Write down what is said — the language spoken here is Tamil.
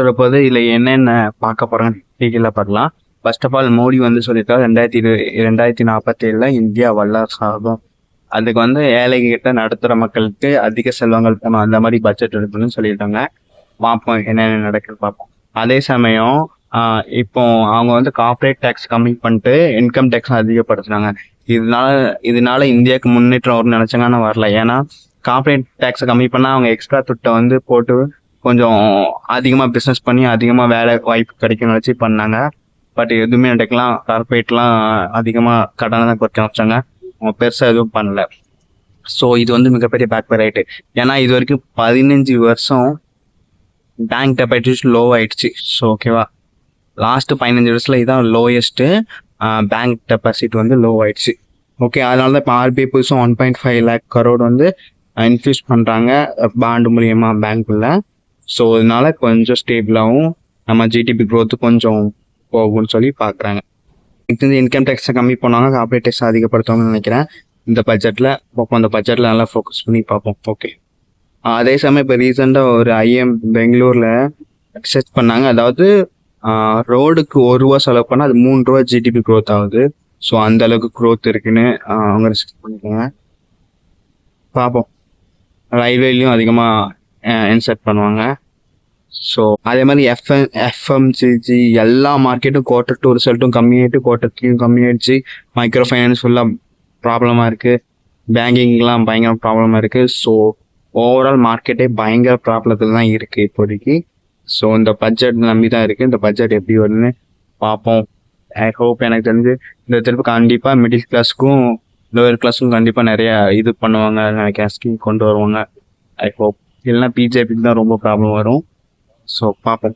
வரப்போது இதில் என்னென்ன பார்க்க போகிறோன்னு டீட்டெயிலாக பார்க்கலாம். ஃபர்ஸ்ட் ஆஃப் ஆல் மோடி வந்து சொல்லியிருக்காரு 2047 இந்தியா வல்லரசு ஆகும். அதுக்கு வந்து ஏழைகிட்ட நடுத்தர மக்களுக்கு அதிக செல்வங்கள் போகணும், அந்த மாதிரி பட்ஜெட் எடுக்கணும்னு சொல்லியிருக்காங்க. பார்ப்போம் என்னென்ன நடக்குன்னு பார்ப்போம். அதே சமயம் இப்போ அவங்க வந்து கார்பரேட் டேக்ஸ் கம்மி பண்ணிட்டு இன்கம் டேக்ஸ் அதிகப்படுத்துனாங்க. இதனால இந்தியாவுக்கு முன்னேற்றம் வரும்னு நினைச்சாங்க, ஆனால் வரல. ஏன்னா கார்பரேட் டேக்ஸை கம்மி பண்ணால் அவங்க எக்ஸ்ட்ரா துட்டை வந்து போட்டு கொஞ்சம் அதிகமாக பிஸ்னஸ் பண்ணி அதிகமாக வேலை வாய்ப்பு கிடைக்கும்னு நினச்சி பண்ணாங்க. பட் எதுவுமே நடக்கலாம். கார்பரேட்லாம் அதிகமாக கடனை தான் குறைக்க வச்சாங்க, அவங்க பெருசாக எதுவும் பண்ணல. ஸோ இது வந்து மிகப்பெரிய பேக்பேர் ஆகிட்டு. ஏன்னா இது வரைக்கும் 15 வருஷம் பேங்க் டெபாசிட் லோ ஆயிடுச்சு. ஸோ ஓகேவா, லாஸ்ட்டு 15 வருஷத்தில் இதுதான் லோயஸ்ட்டு பேங்க் டெபாசிட் வந்து லோ ஆயிடுச்சு. ஓகே, அதனால தான் இப்போ ஆர்பிஐ புதுசும் 1.5 lakh crore வந்து இன்ஃபியூஸ் பண்ணுறாங்க பாண்டு மூலியமாக பேங்க்குள்ள. ஸோ இதனால கொஞ்சம் ஸ்டேபிளாகவும் நம்ம ஜிடிபி க்ரோத்து கொஞ்சம் போகும்னு சொல்லி பார்க்குறாங்க. இது இன்கம் டேக்ஸை கம்மி பண்ணாங்க, கார்பரேட் டேக்ஸ் அதிகப்படுத்துவாங்கன்னு நினைக்கிறேன். இந்த பட்ஜெட்டில் பார்ப்போம், அந்த பட்ஜெட்டில் நல்லா ஃபோக்கஸ் பண்ணி பார்ப்போம். ஓகே, அதே சமயம் இப்போ ரீசெண்டாக ஒரு ஐஎம் பெங்களூரில் ரிசர்ச் பண்ணாங்க. அதாவது ரோடுக்கு ₹1 செலவு பண்ணால் அது ₹3 ஜிடிபி க்ரோத் ஆகுது. ஸோ அந்த அளவுக்கு க்ரோத் இருக்குன்னு அவங்க ரிசர்ச் பண்ணிக்கோங்க. பார்ப்போம், ரயில்வேலையும் அதிகமாக இன்செர்ட் பண்ணுவாங்க. ஸோ அதே மாதிரி எஃப்எம்சிஜி எல்லா மார்க்கெட்டும் Q2 ரிசல்ட்டும் கம்மியாயிட்டு, Q3 கம்மியாயிடுச்சு. மைக்ரோ ஃபைனான்ஸ் ஃபுல்லாக ப்ராப்ளமாக இருக்குது, பேங்கிங்லாம் பயங்கர ப்ராப்ளமாக இருக்குது. ஸோ ஓவரால் மார்க்கெட்டே பயங்கர ப்ராப்ளத்தில் தான் இருக்குது இப்போதைக்கு. ஸோ இந்த பட்ஜெட் நம்பி தான் இருக்குது. இந்த பட்ஜெட் எப்படி வருதுன்னு பார்ப்போம். ஐ ஹோப், எனக்கு தெரிஞ்சு இந்த திருப்பி கண்டிப்பாக மிடில் கிளாஸுக்கும் லோயர் கிளாஸுக்கும் கண்டிப்பாக நிறைய இது பண்ணுவாங்க நினைக்கிறேன், ஸ்கீம் கொண்டு வருவாங்க. I hope. இல்லைன்னா பிஜேபிக்கு தான் ரொம்ப ப்ராப்ளம் வரும். ஸோ பார்ப்போம்.